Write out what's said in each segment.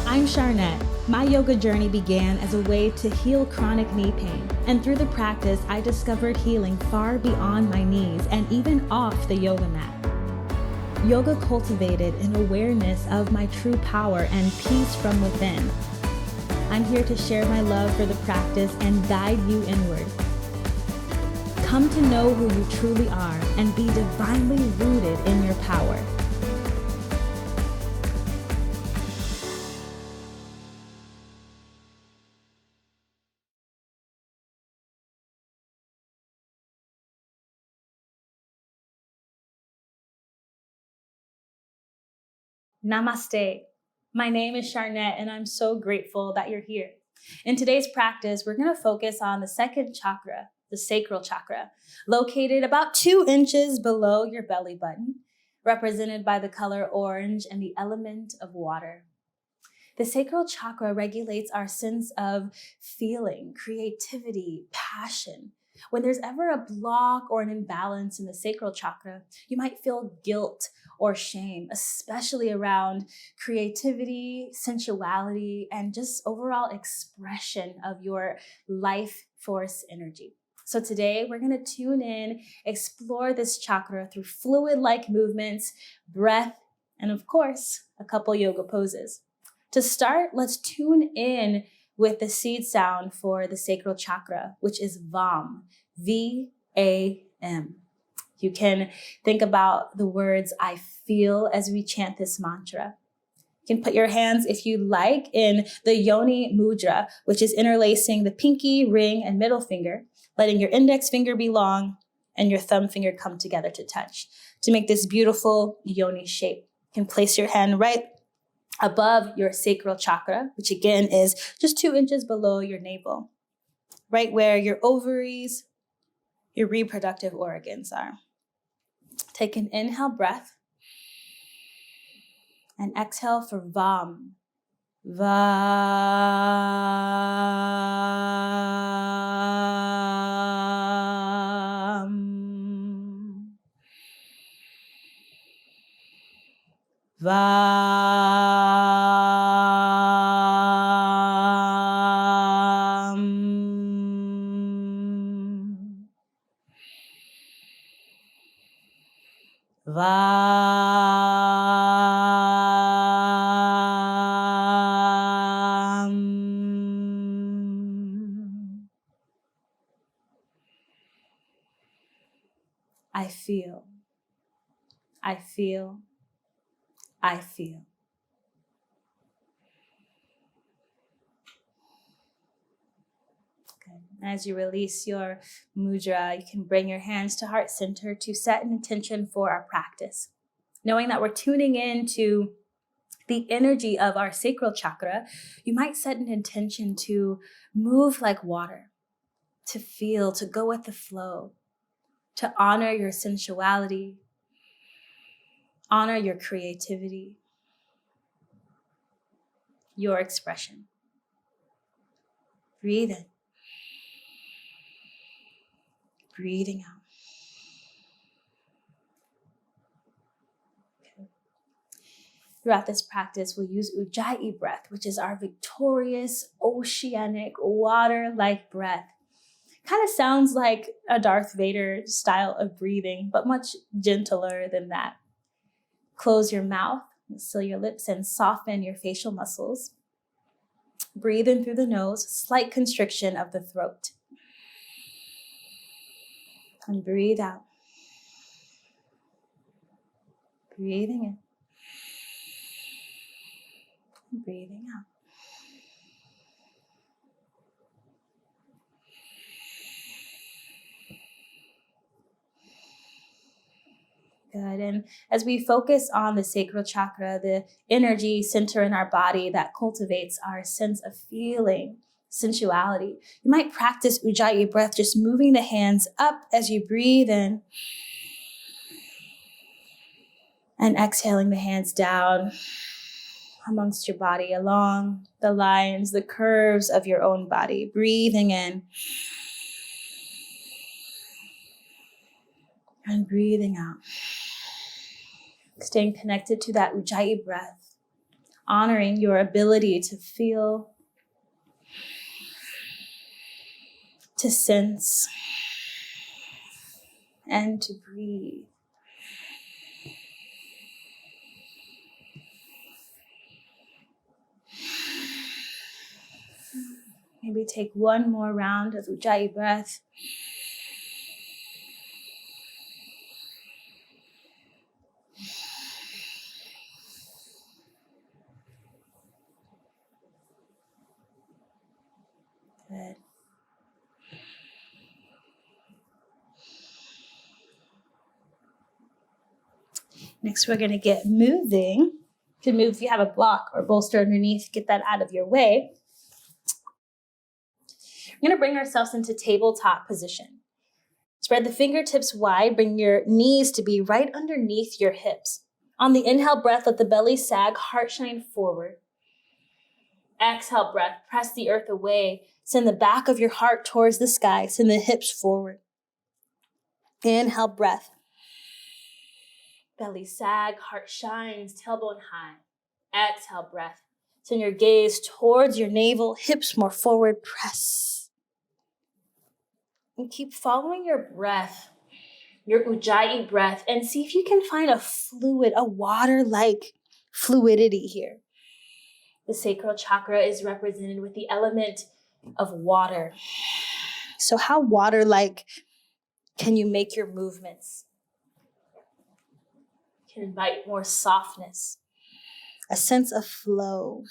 I'm Charnette. My yoga journey began as a way to heal chronic knee pain, and through the practice, I discovered healing far beyond my knees and even off the yoga mat. Yoga cultivated an awareness of my true power and peace from within. I'm here to share my love for the practice and guide you inward. Come to know who you truly are and be divinely rooted in your power. Namaste. My name is Charnette, and I'm so grateful that you're here. In today's practice, we're going to focus on the second chakra, the sacral chakra, located about 2 inches below your belly button, represented by the color orange and the element of water. The sacral chakra regulates our sense of feeling, creativity, passion. When there's ever a block or an imbalance in the sacral chakra, you might feel guilt or shame, especially around creativity, sensuality, and just overall expression of your life force energy. So today we're going to tune in, explore this chakra through fluid-like movements, breath, and of course, a couple yoga poses. To start, let's tune in with the seed sound for the sacral chakra, which is VAM, V-A-M. You can think about the words I feel as we chant this mantra. You can put your hands, if you like, in the Yoni Mudra, which is interlacing the pinky, ring, and middle finger, letting your index finger be long and your thumb finger come together to touch to make this beautiful Yoni shape. You can place your hand right above your sacral chakra, which again is just 2 inches below your navel, right where your ovaries, your reproductive organs are. Take an inhale breath and exhale for VAM. VAM. I feel. I feel. I feel. Good. As you release your mudra, you can bring your hands to heart center to set an intention for our practice. Knowing that we're tuning into the energy of our sacral chakra, you might set an intention to move like water, to feel, to go with the flow, to honor your sensuality, honor your creativity, your expression. Breathe in. Breathing out. Okay. Throughout this practice, we'll use Ujjayi breath, which is our victorious, oceanic, water-like breath. Kind of sounds like a Darth Vader style of breathing, but much gentler than that. Close your mouth, seal your lips, and soften your facial muscles. Breathe in through the nose, slight constriction of the throat. And breathe out. Breathing in. And breathing out. Good. And as we focus on the sacral chakra, the energy center in our body that cultivates our sense of feeling, sensuality, you might practice Ujjayi breath, just moving the hands up as you breathe in and exhaling the hands down amongst your body, along the lines, the curves of your own body. Breathing in and breathing out. Staying connected to that Ujjayi breath, honoring your ability to feel, to sense, and to breathe. Maybe take one more round of Ujjayi breath. Good. Next, we're going to get moving. You can move if you have a block or bolster underneath, get that out of your way. We're going to bring ourselves into tabletop position. Spread the fingertips wide, bring your knees to be right underneath your hips. On the inhale breath, let the belly sag, heart shine forward. Exhale breath, press the earth away. Send the back of your heart towards the sky. Send the hips forward. Inhale breath. Belly sag, heart shines, tailbone high. Exhale breath. Send your gaze towards your navel, hips more forward, press. And keep following your breath, your Ujjayi breath, and see if you can find a fluid, a water-like fluidity here. The sacral chakra is represented with the element of water. So how water-like can you make your movements? You can invite more softness, a sense of flow.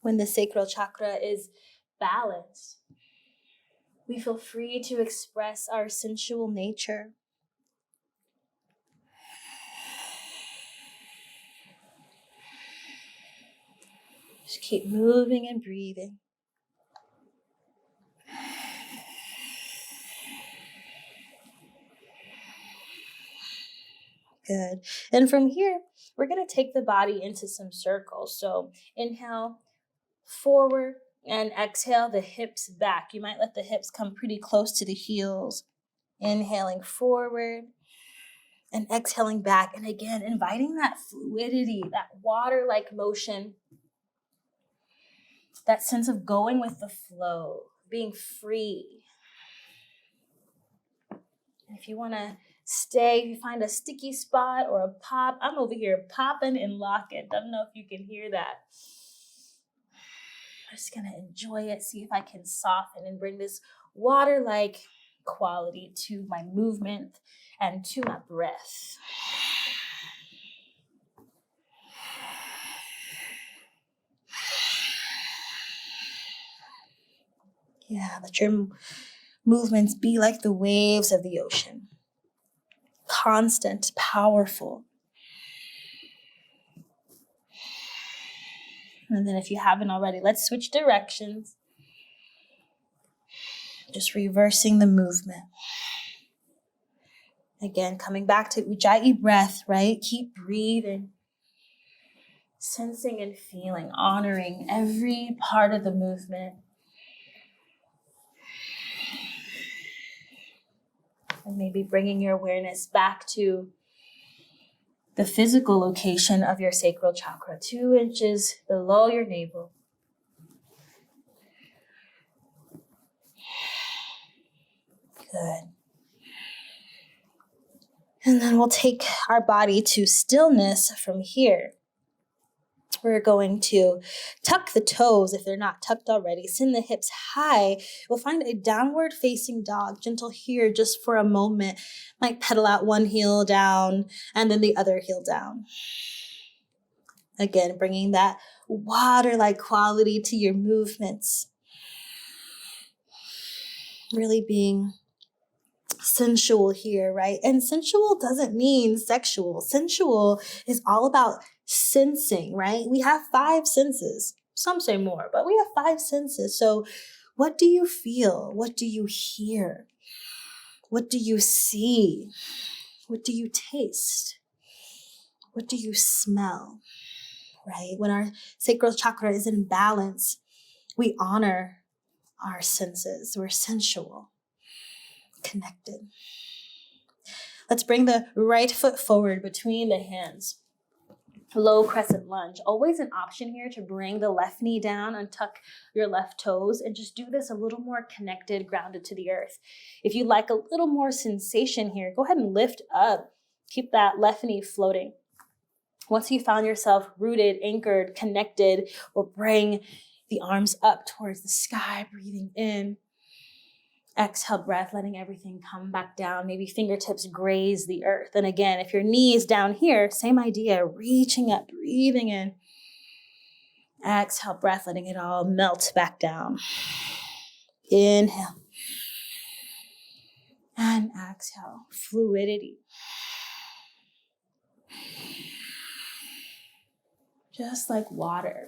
When the sacral chakra is balanced, we feel free to express our sensual nature. Just keep moving and breathing. Good. And from here, we're going to take the body into some circles. So inhale, forward, and exhale the hips back. You might let the hips come pretty close to the heels. Inhaling forward and exhaling back. And again, inviting that fluidity, that water-like motion, that sense of going with the flow, being free. And if you want to stay, if you find a sticky spot or a pop, I'm over here popping and locking. Don't know if you can hear that. I'm just going to enjoy it, see if I can soften and bring this water-like quality to my movement and to my breath. Yeah, let your movements be like the waves of the ocean. Constant, powerful. And then if you haven't already, let's switch directions. Just reversing the movement. Again, coming back to Ujjayi breath, right? Keep breathing. Sensing and feeling, honoring every part of the movement. And maybe bringing your awareness back to the physical location of your sacral chakra, 2 inches below your navel. Good. And then we'll take our body to stillness from here. We're going to tuck the toes if they're not tucked already. Send the hips high. We'll find a downward facing dog. Gentle here just for a moment. Might pedal out one heel down and then the other heel down. Again, bringing that water-like quality to your movements. Really being sensual here, right? And sensual doesn't mean sexual. Sensual is all about sensing, right? We have 5 senses. Some say more, but we have 5 senses. So what do you feel? What do you hear? What do you see? What do you taste? What do you smell? Right? When our sacral chakra is in balance, we honor our senses. We're sensual. connected. Let's bring the right foot forward between the hands. Low crescent lunge. Always an option here to bring the left knee down, untuck your left toes, and just do this a little more connected, grounded to the earth. If you like a little more sensation here, go ahead and lift up. Keep that left knee floating. Once you found yourself rooted, anchored, connected, we'll bring the arms up towards the sky, breathing in. Exhale, breath, letting everything come back down. Maybe fingertips graze the earth. And again, if your knee is down here, same idea, reaching up, breathing in. Exhale, breath, letting it all melt back down. Inhale. And exhale, fluidity. Just like water.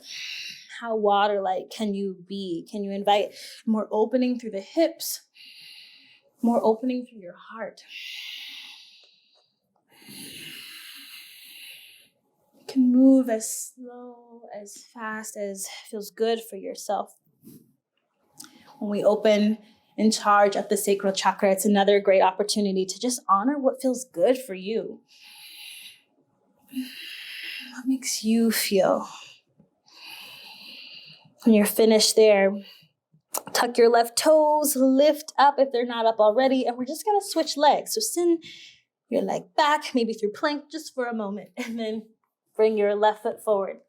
How water-like can you be? Can you invite more opening through the hips? More opening through your heart. You can move as slow, as fast as feels good for yourself. When we open and charge up the sacral chakra, it's another great opportunity to just honor what feels good for you. What makes you feel? When you're finished there, tuck your left toes, lift up if they're not up already, and we're just gonna switch legs. So send your leg back, maybe through plank just for a moment, and then bring your left foot forward.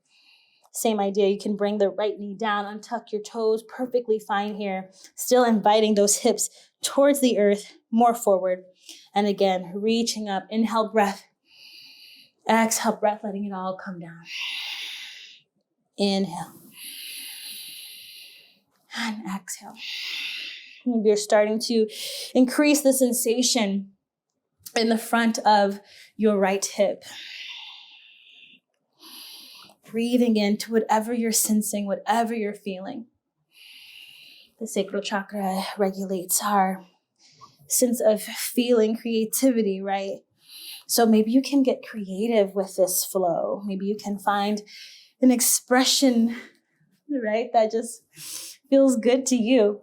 Same idea, you can bring the right knee down, untuck your toes, perfectly fine here. Still inviting those hips towards the earth, more forward. And again, reaching up, inhale, breath. Exhale, breath, letting it all come down. Inhale. And exhale. Maybe you're starting to increase the sensation in the front of your right hip. Breathing into whatever you're sensing, whatever you're feeling. The sacral chakra regulates our sense of feeling, creativity, right? So maybe you can get creative with this flow. Maybe you can find an expression, right, that just feels good to you.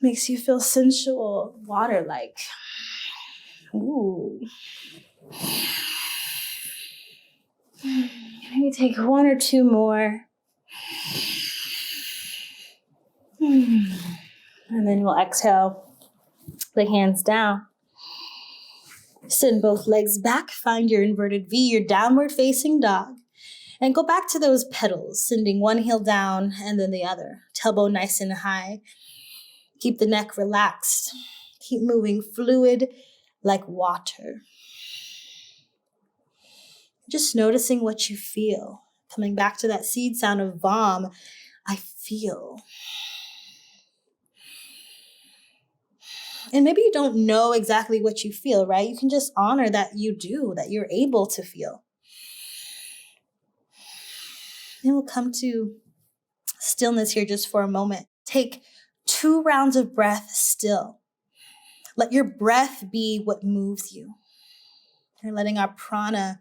Makes you feel sensual, water-like. Ooh. Maybe take one or two more. And then we'll exhale the hands down. Send both legs back. Find your inverted V, your downward facing dog. And go back to those pedals, sending one heel down and then the other. Tailbone nice and high. Keep the neck relaxed. Keep moving fluid like water. Just noticing what you feel. Coming back to that seed sound of Vam, I feel. And maybe you don't know exactly what you feel, right? You can just honor that you do, that you're able to feel. Then we'll come to stillness here just for a moment. Take 2 rounds of breath still. Let your breath be what moves you. You're letting our prana,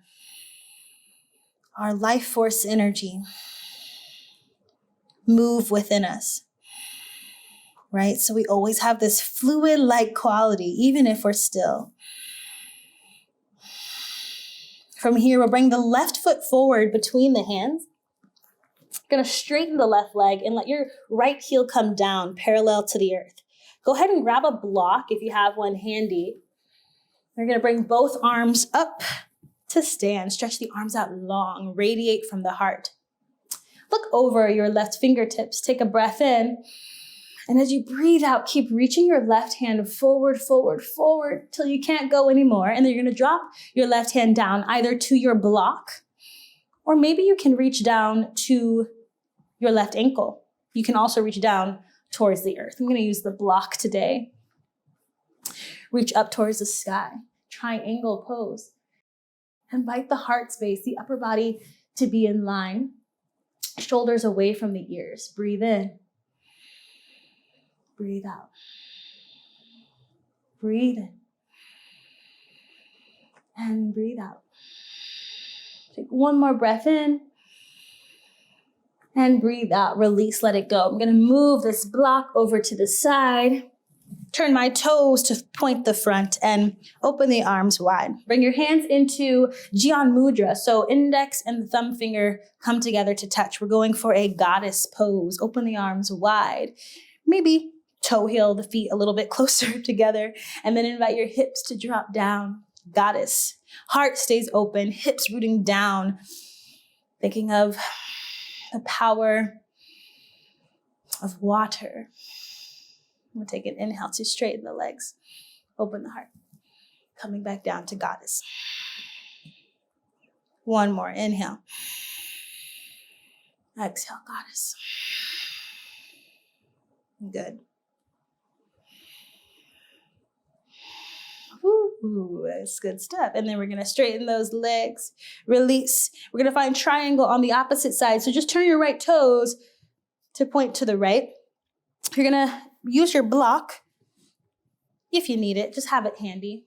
our life force energy, move within us, right? So we always have this fluid-like quality, even if we're still. From here, we'll bring the left foot forward between the hands. Gonna straighten the left leg and let your right heel come down parallel to the earth. Go ahead and grab a block if you have one handy. You're gonna bring both arms up to stand. Stretch the arms out long, radiate from the heart. Look over your left fingertips. Take a breath in. And as you breathe out, keep reaching your left hand forward, forward, forward till you can't go anymore. And then you're gonna drop your left hand down either to your block, or maybe you can reach down to your left ankle. You can also reach down towards the earth. I'm gonna use the block today. Reach up towards the sky, triangle pose. Invite the heart space, the upper body to be in line, shoulders away from the ears. Breathe in, breathe out. Breathe in, and breathe out. Take one more breath in, and breathe out, release, let it go. I'm gonna move this block over to the side. Turn my toes to point the front and open the arms wide. Bring your hands into Gyan Mudra. So index and thumb finger come together to touch. We're going for a goddess pose. Open the arms wide. Maybe toe heel the feet a little bit closer together. And then invite your hips to drop down. Goddess. Heart stays open, hips rooting down. Thinking of the power of water. We'll take an inhale to straighten the legs. Open the heart. Coming back down to goddess. One more. Inhale. Exhale, goddess. Good. Ooh, that's good stuff. And then we're going to straighten those legs. Release. We're going to find triangle on the opposite side. So just turn your right toes to point to the right. You're going to use your block if you need it. Just have it handy.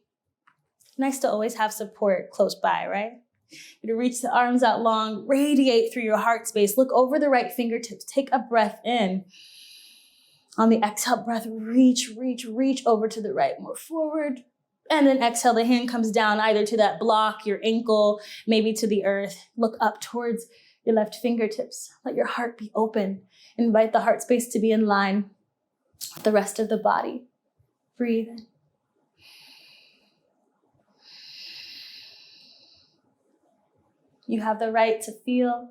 Nice to always have support close by, right? You're going to reach the arms out long, radiate through your heart space. Look over the right fingertips. Take a breath in. On the exhale breath, reach over to the right, more forward. And then exhale, the hand comes down either to that block, your ankle, maybe to the earth. Look up towards your left fingertips. Let your heart be open. Invite the heart space to be in line with the rest of the body. Breathe in. You have the right to feel.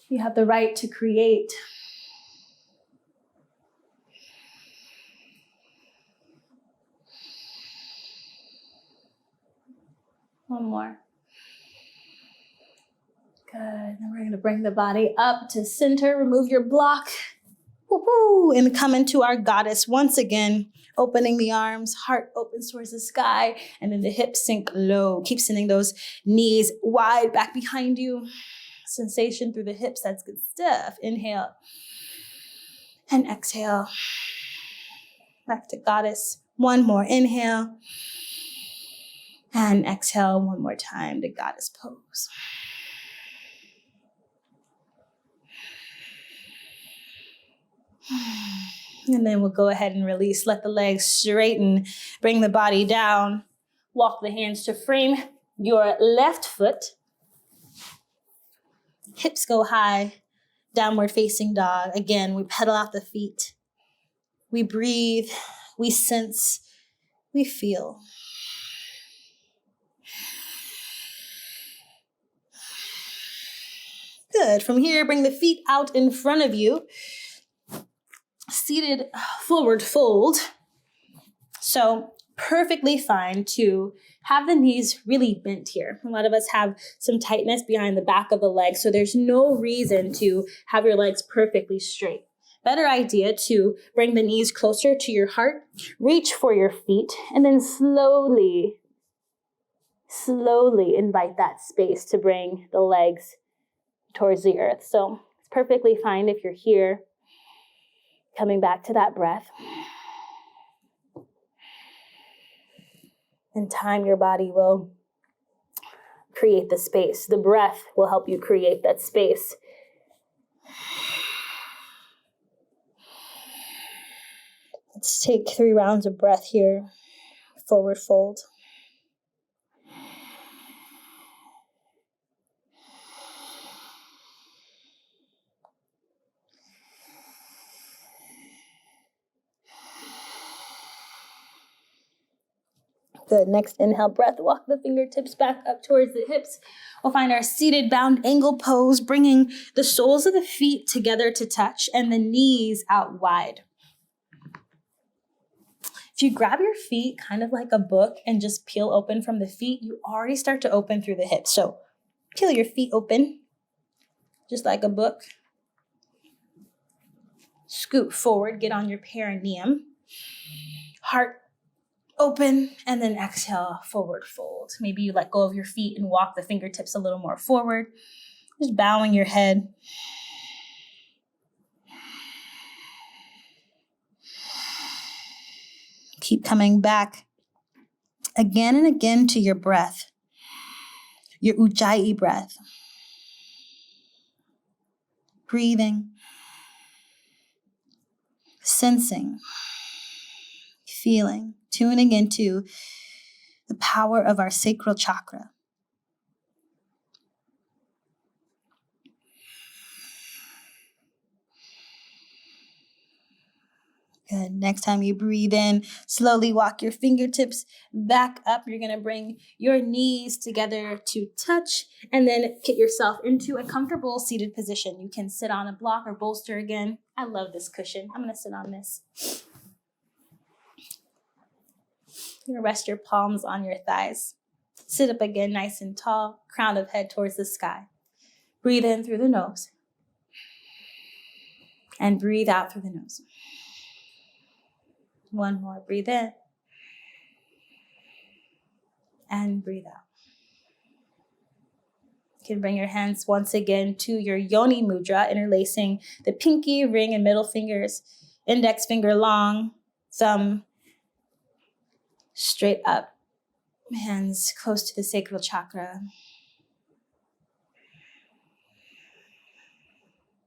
You have the right to create. One more. Good. Then we're going to bring the body up to center. Remove your block. Woo-hoo. And come into our goddess once again. Opening the arms. Heart opens towards the sky. And then the hips sink low. Keep sending those knees wide back behind you. Sensation through the hips. That's good stuff. Inhale. And exhale. Back to goddess. One more. Inhale. And exhale one more time to goddess pose. And then we'll go ahead and release. Let the legs straighten. Bring the body down. Walk the hands to frame your left foot. Hips go high. Downward facing dog. Again, we pedal out the feet. We breathe. We sense. We feel. Good. From here, bring the feet out in front of you. Seated forward fold. So perfectly fine to have the knees really bent here. A lot of us have some tightness behind the back of the legs, so there's no reason to have your legs perfectly straight. Better idea to bring the knees closer to your heart, reach for your feet, and then slowly invite that space to bring the legs towards the earth. So it's perfectly fine if you're here. Coming back to that breath. In time, your body will create the space. The breath will help you create that space. Let's take 3 rounds of breath here. Forward fold. Good. Next inhale, breath. Walk the fingertips back up towards the hips. We'll find our seated bound angle pose, bringing the soles of the feet together to touch and the knees out wide. If you grab your feet kind of like a book and just peel open from the feet, you already start to open through the hips. So peel your feet open, just like a book. Scoot forward, get on your perineum. Heart open, and then exhale, forward fold. Maybe you let go of your feet and walk the fingertips a little more forward. Just bowing your head. Keep coming back again and again to your breath, your Ujjayi breath. Breathing, sensing, feeling, tuning into the power of our sacral chakra. Good. Next time you breathe in, slowly walk your fingertips back up. You're going to bring your knees together to touch and then get yourself into a comfortable seated position. You can sit on a block or bolster again. I love this cushion. I'm going to sit on this. You're going to rest your palms on your thighs. Sit up again nice and tall, crown of head towards the sky. Breathe in through the nose and breathe out through the nose. One more. Breathe in and breathe out. You can bring your hands once again to your yoni mudra, interlacing the pinky, ring, and middle fingers. Index finger long, thumb straight up. Hands close to the sacral chakra.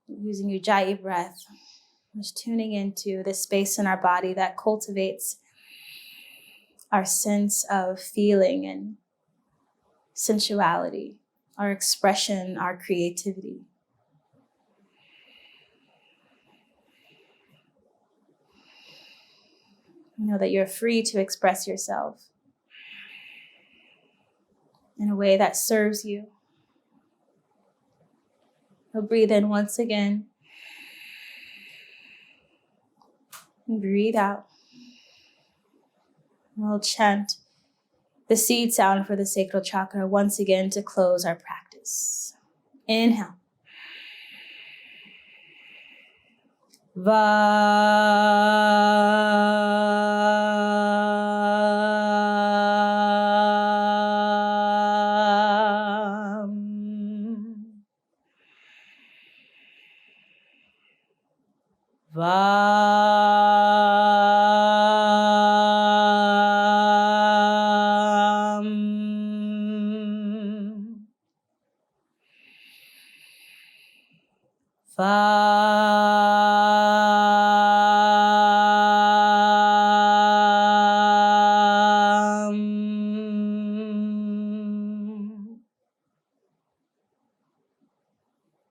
Using Ujjayi breath. Just tuning into the space in our body that cultivates our sense of feeling and sensuality, our expression, our creativity. Know that you're free to express yourself in a way that serves you. So breathe in once again. And breathe out. We'll chant the seed sound for the sacral chakra once again to close our practice. Inhale.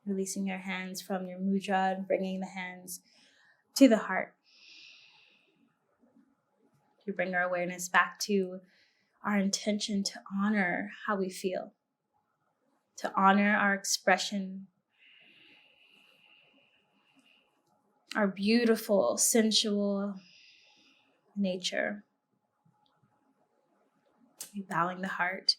Releasing your hands from your mudra and bringing the hands to the heart. To bring our awareness back to our intention to honor how we feel, to honor our expression, our beautiful, sensual nature. Bowing the heart.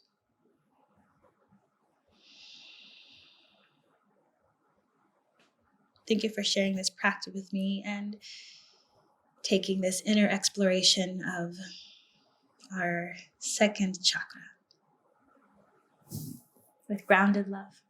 Thank you for sharing this practice with me and taking this inner exploration of our second chakra with grounded love.